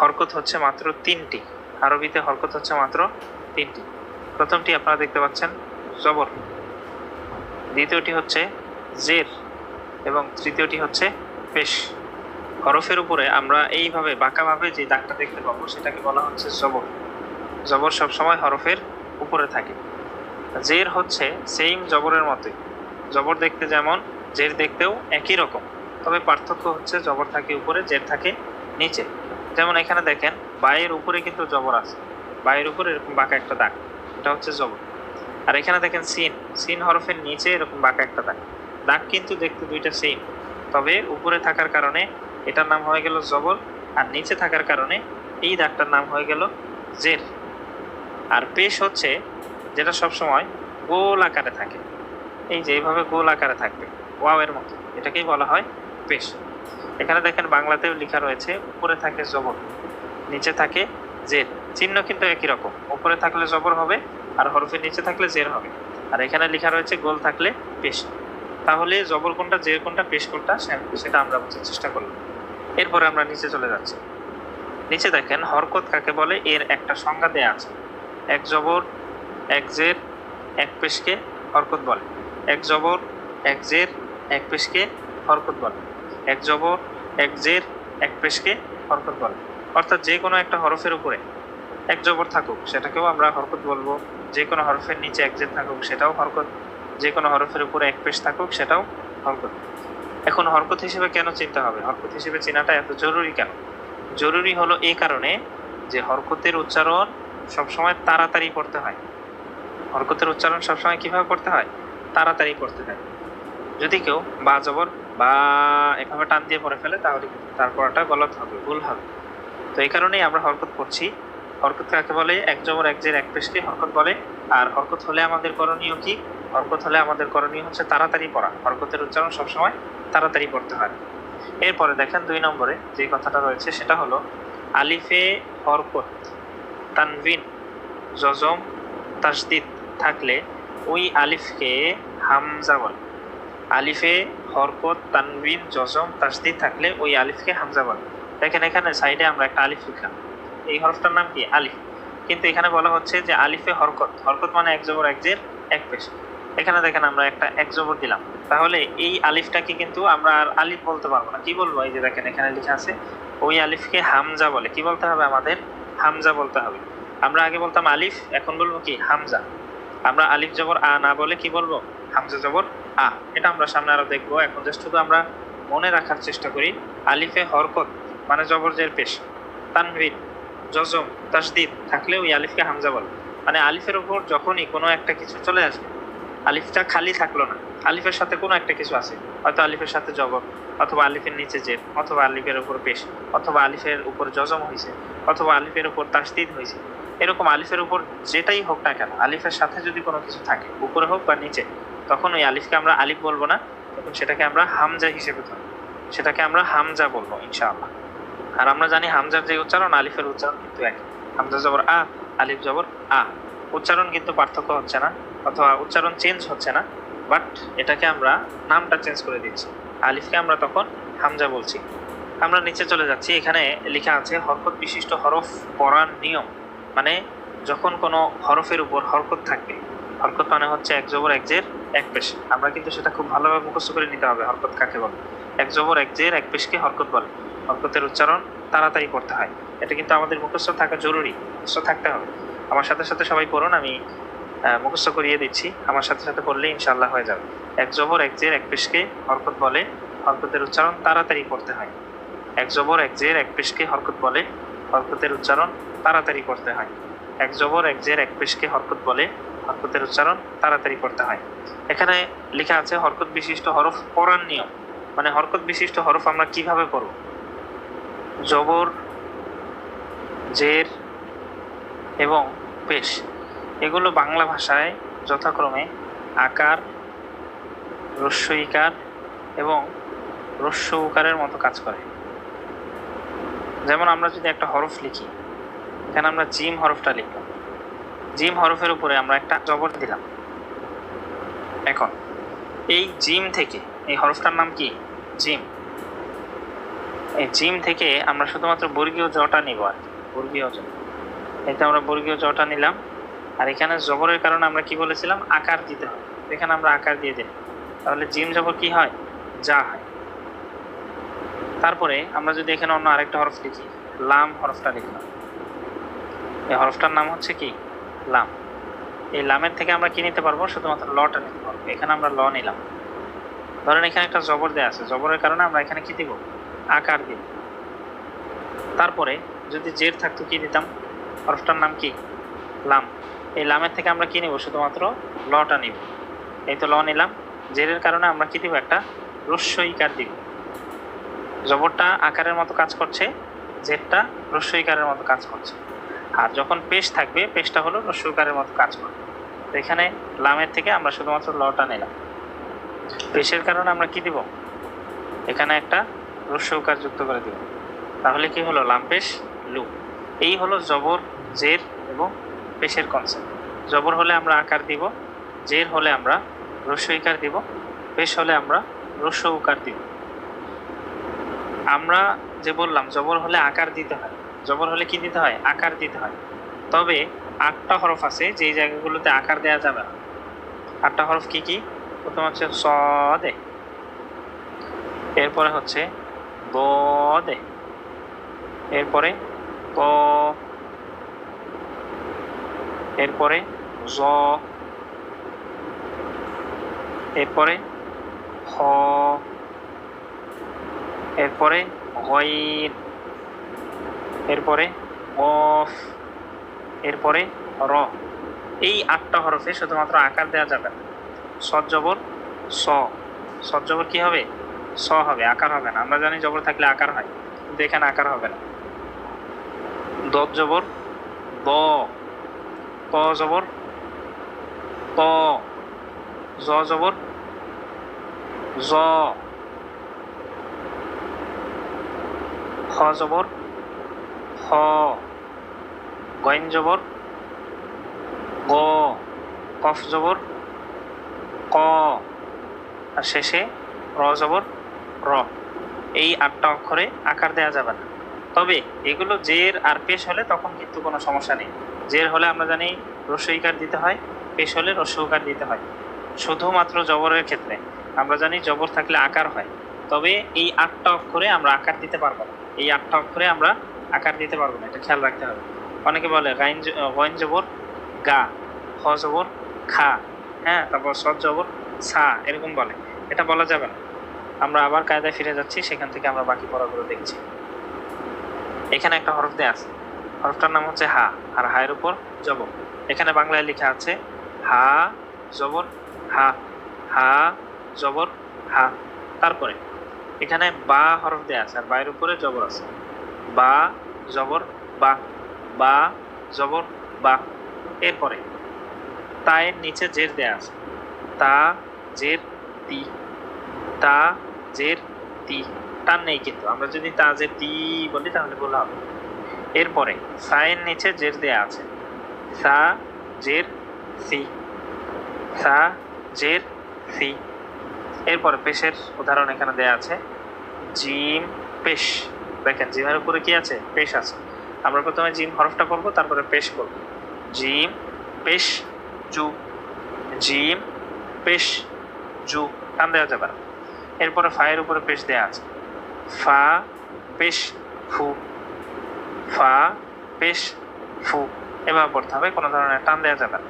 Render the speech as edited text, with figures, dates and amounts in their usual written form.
হরকত হচ্ছে মাত্র তিনটি, আরবিতে হরকত হচ্ছে মাত্র তিনটি। প্রথমটি আপনারা দেখতে পাচ্ছেন জবর, দ্বিতীয়টি হচ্ছে জের এবং তৃতীয়টি হচ্ছে পেশ। হরফের উপরে আমরা এইভাবে বাঁকাভাবে যে দাগটা দেখতে পাবো সেটাকে বলা হচ্ছে জবর। জবর সবসময় হরফের উপরে থাকে। জের হচ্ছে সেম জবরের মতোই, জবর দেখতে যেমন জের দেখতেও একই রকম, তবে পার্থক্য হচ্ছে জবর থাকে উপরে, জের থাকে নিচে। যেমন এখানে দেখেন বায়ের উপরে কিন্তু জবর আছে, বায়ের উপরে এরকম বাঁকা একটা দাগ, এটা হচ্ছে জবর। আর এখানে দেখেন সিন, সিন হরফের নিচে এরকম বাঁকা একটা দাগ, দাগ কিন্তু দেখতে দুইটা সেম, তবে উপরে থাকার কারণে এটার নাম হয়ে গেল জবর, আর নিচে থাকার কারণে এই দাগটার নাম হয়ে গেল জের। আর পেশ হচ্ছে যেটা সবসময় গোল আকারে থাকে, এই যে এইভাবে গোল আকারে থাকবে ওয়াওয়ের মতো, এটাকেই বলা হয় পেশ। এখানে দেখেন বাংলাতেও লেখা রয়েছে উপরে থাকে জবর, নিচে থাকে জের, চিহ্ন কিন্তু একই রকম, উপরে থাকলে জবর হবে আর হরফের নিচে থাকলে জের হবে। আর এখানে লেখা রয়েছে গোল থাকলে পেশ। তাহলে জবর কোনটা, জের কোনটা, পেশ কোনটা সেটা আমরা বোঝার চেষ্টা করলাম। এরপরে আমরা নিচে চলে যাচ্ছি। নিচে দেখেন হরকত কাকে বলে এর একটা সংজ্ঞা দেয়া আছে। এক জবর এক জের এক পেশকে হরকত বলে। এক জবর এক জের এক পেশকে হরকত বলে। এক জবর এক জের এক পেশকে হরকত বলে। অর্থাৎ যে কোনো একটা হরফের উপরে এক জবর থাকুক সেটাকেও আমরা হরকত বলবো, যে কোনো হরফের নিচে এক জের থাকুক সেটাও হরকত, যে কোনো হরফের উপরে এক পেশ থাকুক সেটাও হরকত। এখন হরকত হিসেবে কেন চিনতে হবে, হরকত হিসেবে চেনাটা এত জরুরি কেন? জরুরি হলো এই কারণে যে হরকতের উচ্চারণ সবসময় তাড়াতাড়ি করতে হয়। হরকতের উচ্চারণ সবসময় কিভাবে করতে হয়? তাড়াতাড়ি করতে হয়। যদি কেউ বা জবর বা এভাবে টান দিয়ে পড়ে ফেলে তাহলে তার পড়াটা গলত হবে, ভুল হবে। তো এই কারণেই আমরা হরকত করছি। হরকত কাকে বলে? এক জবর এক জের এক পেশকে হরকত বলে। আর হরকত হলে আমাদের করণীয় কি? হরকত হলে আমাদের করণীয় হচ্ছে তাড়াতাড়ি পড়া। হরকতের উচ্চারণ সবসময় তাড়াতাড়ি করতে হয়। এরপরে দেখেন 2 নম্বরে যে কথাটা রয়েছে সেটা হলো আলিফে হরকত তানবিন জজম তাসদিদ থাকলে ওই আলিফকে হামজা বলে। আলিফে হরকত তানবিন জজম তাসদিদ থাকলে ওই আলিফকে হামজা বলে। দেখেন এখানে সাইডে আমরা একটা আলিফ লিখলাম, এই হরফটার নাম কি? আলিফ। কিন্তু এখানে বলা হচ্ছে যে আলিফে হরকত, হরকত মানে এক জবর এক জের এক পেশ। এখানে দেখেন আমরা একটা এক জবর দিলাম, তাহলে এই আলিফটাকে কিন্তু আমরা আর আলিফ বলতে পারবো না। কি বলবো? এই যে দেখেন এখানে লেখা আছে ওই আলিফকে হামজা বলে। কি বলতে হবে আমাদের? হামজা বলতে হবে। আমরা আগে বলতাম আলিফ, এখন বলবো কি? হামজা। আমরা আলিফ জবর আ না বলে কি বলবো? হামজা জবর আ। এটা আমরা সামনে আরো দেখবো, এখন জাস্ট শুধু আমরা মনে রাখার চেষ্টা করি। আলিফে হরকত মানে জবর জের পেশ, তানবিন জজম তাসদিদ থাকলে ওই আলিফকে হামজা বলে। মানে আলিফের উপর যখনই কোনো একটা কিছু চলে আসবে, আলিফটা খালি থাকলো না, আলিফের সাথে কোনো একটা কিছু আছে, হয়তো আলিফের সাথে জবর, অথবা আলিফের নিচে জের, অথবা আলিফের উপর পেশ, অথবা আলিফের উপর জজম হয়েছে, অথবা আলিফের উপর তাসদিদ হয়েছে। এরকম আলিফের উপর যেটাই হোক না কেন, আলিফের সাথে যদি কোনো কিছু থাকে উপরে হোক বা নিচে, তখন ওই আলিফকে আমরা আলিফ বলবো না, তখন সেটাকে আমরা হামজা হিসেবে ধরবো, সেটাকে আমরা হামজা বলবো ইনশাআল্লাহ। আর আমরা জানি হামজার যে উচ্চারণ আলিফের উচ্চারণ কিন্তু এক। হামজা জবর আ, আলিফ জবর আ, উচ্চারণ কিন্তু পার্থক্য হচ্ছে না, অথবা উচ্চারণ চেঞ্জ হচ্ছে না, বাট এটাকে আমরা নামটা চেঞ্জ করে দিচ্ছি, আলিফকে আমরা তখন হামজা বলছি। আমরা নিচে চলে যাচ্ছি। এখানে লেখা আছে হরকত বিশিষ্ট হরফ পড়ার নিয়ম, মানে যখন কোনো হরফের উপর হরকত থাকবে, হরকত মানে হচ্ছে এক জবর এক জের এক পেশ। আমরা কিন্তু সেটা খুব ভালোভাবে মুখস্থ করে নিতে হবে হরকত কাকে বলে। এক জবর এক জের এক পেশকে হরকত বলে। হরকতের উচ্চারণ তাড়াতাড়ি করতে হয়, এটা কিন্তু আমাদের মুখস্থ থাকা জরুরি, মুখস্থ থাকতে হবে। আমার সাথে সাথে সবাই পড়ুন, আমি মুখস্থ করিয়ে দিচ্ছি, আমার সাথে সাথে পড়লে ইনশাআল্লাহ হয়ে যাবে। এক জবর এক জের এক পেশকে হরকত বলে, হরকতের উচ্চারণ তাড়াতাড়ি করতে হয়। এক জবর এক জের এক পেশকে হরকত বলে, হরকতের উচ্চারণ তাড়াতাড়ি করতে হয়। এক জবর এক জের এক পেশকে হরকত বলে, হরকতের উচ্চারণ তাড়াতাড়ি করতে হয়। এখানে লেখা আছে হরকত বিশিষ্ট হরফ পড়ার নিয়ম, মানে হরকত বিশিষ্ট হরফ আমরা কিভাবে পড়ব। জবর জের এবং পেশ এগুলো বাংলা ভাষায় যথাক্রমে আকার, হ্রস্ব ইকার এবং হ্রস্ব উকারের মতো কাজ করে। যেমন আমরা যদি একটা হরফ লিখি, এখানে আমরা জিম হরফটা লিখলাম, জিম হরফের উপরে আমরা একটা জবর দিলাম। এখন এই জিম থেকে, এই হরফটার নাম কি? জিম। এই জিম থেকে আমরা শুধুমাত্র বর্গীয় জটা নিব আর কি, বর্গীয় জ। এতে আমরা বর্গীয় জটা নিলাম। আর এখানে জবরের কারণে আমরা কি বলেছিলাম, আকার দিতে হবে, এখানে আমরা আকার দিয়ে দিই, তাহলে জিম জবর কি হয়, যা হয়। তারপরে আমরা যদি এখানে অন্য আরেকটা হরফ লিখি, লাম হরফটা লিখলাম, এই হরফটার নাম হচ্ছে কি, লাম। এই লামের থেকে আমরা কি নিতে পারবো, শুধুমাত্র লটা নিতে পারবো। এখানে আমরা ল নিলাম। ধরেন এখানে একটা জবর দেওয়া আছে, জবরের কারণে আমরা এখানে কি দিব, আকার দিব। তারপরে যদি জের থাকতো কি দিতাম, হরফটার নাম কি, লাম। এই লামের থেকে আমরা কি নিব, শুধুমাত্র লটা নিব। এই তো ল নিলাম, জেরের কারণে আমরা কি দিব, একটা রস্যইকার দিব। জবরটা আকারের মতো কাজ করছে, জেরটা রস্যইকারের মতো কাজ করছে। আর যখন পেশ থাকবে, পেশটা হলো রস্যইকারের মতো কাজ করবে। তো এখানে লামের থেকে আমরা শুধুমাত্র লটা নিলাম। পেশের কারণে আমরা কি দিব, এখানে একটা রস্যইকার যুক্ত করে দিব। তাহলে কি হলো, লাম পেশ লু। এই হলো জবর, জের এবং পেশের কনসেপ্ট। জবর হলে আমরা আকার দিব, জের হলে আমরা রস্যইকার দিব, পেশ হলে আমরা রস্যউকার দিব। আমরা যে বললাম জবর হলে আকার দিতে হয়, জবর হলে কি দিতে হয়, আকার দিতে হয়। তবে 8টা হরফ আছে যেই জায়গাগুলোতে আকার দেওয়া যাবে না। 8টা হরফ কি কি, প্রথম হচ্ছে সদে, এরপরে হচ্ছে বদে, এরপরে ক, এরপরে জ, এরপরে হ, এরপরে গইন, এরপরে কফ, এরপরে র। এই 8টা হরফে শুধুমাত্র আকার দেওয়া যাবে না। সদ জবর স, সদ জবর কি হবে, স হবে, আকার হবে না। আমরা জানি জবর থাকলে আকার হয়, কিন্তু এখানে আকার হবে না। দদ জবর দ, ত জবর ত, জ জবর জ, হ জবর হ, গইন জবর গ, কফ জবর ক, আর শেষে র জবর র। এই 8টা অক্ষরে আকার দেওয়া যাবে না। তবে এগুলো জের আর পেশ হলে তখন কিন্তু কোনো সমস্যা নেই। জের হলে আমরা জানি রস্যইকার দিতে হয়, পেশ হলে রস্যউকার দিতে হয়। শুধুমাত্র জবরের ক্ষেত্রে আমরা জানি জবর থাকলে আকার হয়, তবে এই 8টা অক্ষরে আমরা আকার দিতে পারবো না। এই 8টা অক্ষরে আমরা আকার দিতে পারবো না, এটা খেয়াল রাখতে হবে। অনেকে বলে গইন জবর গা, হ জবর খা, হ্যাঁ, তারপর সদ জবর সা, এরকম বলে। এটা বলা যাবে না। আমরা আবার কায়দায় ফিরে যাচ্ছি, সেখান থেকে আমরা বাকি পড়াগুলো দেখছি। এখানে একটা হরফ দেয়া আছে, হরফটার নাম হচ্ছে হা, আর হায়ের উপর জবর। এখানে বাংলায় লেখা আছে হা জবর হা, হা জবর হা। তারপরে এখানে বা হরফ দেয়া আছে, আর বায়ের উপরে জবর আছে, বা জবর বা, বা জবর বা। এরপরে তায়ের নিচে জের দেয়া আছে, তা জের তি, তা জের তি, টান নেই কিন্তু। আমরা যদি তা জের তি বলি তাহলে বলা হবে। এরপরে সায়ের নিচে জের দেয়া আছে, সা জের সি, সা জের সি। এরপরে পেশের উদাহরণ এখানে দেয়া আছে, জিম পেশ। দেখেন জিমের উপরে কি আছে, পেশ আছে। আমরা প্রথমে জিম হরফটা করব, তারপরে পেশ করব। জিম পেশ জু, জিম পেশ জু, টান দেওয়া যাবে না। এরপরে ফায়ের উপরে পেশ দেয়া আছে, ফা পেশ ফু, ফা পেশ ফু, এভাবে পড়তে হবে, কোনো ধরনের টান দেওয়া যাবে না।